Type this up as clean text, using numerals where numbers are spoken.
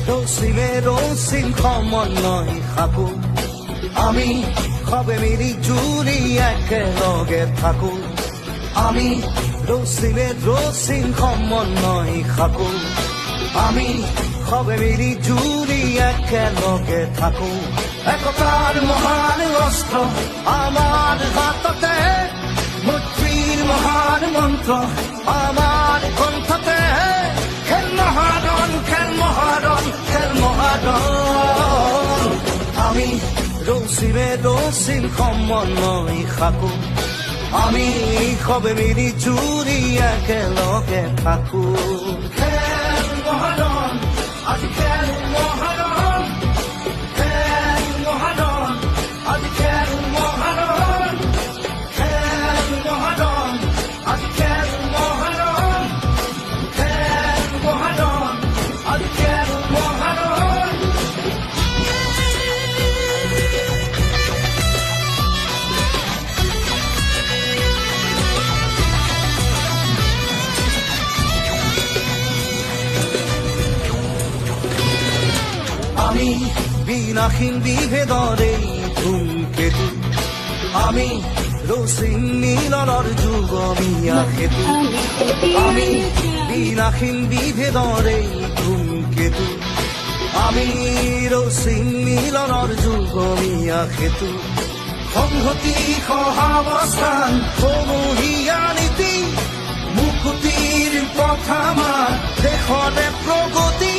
ৰচিম সমন্বয় সাকো আমি সবে মিলি জুলি একেলগে থাকো আমি ৰচিম সমন্বয় সাকো আমি সবে মিলি জুলি একেলগে থাকো একতাৰ মহান অস্ত্ৰ আমাৰ হাততে মৈত্ৰীৰ মহান মন্ত্ৰ আমাৰ কণ্ঠতে খেল মহাৰণ খেল মহাৰণ খেল মহাৰণ আমি ৰচিম সমন্বয় সাকো আমি সবে মিলি জুলি একেলগে থাকো খেল মহাৰণ আজি খেল মহাৰণ খেল মহাৰণ আজি খেল মহাৰণ খেল মহাৰণ আজি খেল মহাৰণ খেল মহাৰণ আজি খেল মহাৰণ আমি বিনাশীন বিভেদৰে ধূমকেতু আমি ৰচিম মিলনৰ যুগমীয়া সেতু আমি বিনাশীন বিভেদৰে ধূমকেতু আমি ৰচিম মিলনৰ যুগমীয়া সেতু সংহতি সহাৱস্থান সমূহীয়া নীতি মুকুতিৰ পথ আমাৰ দেশতে প্ৰগতি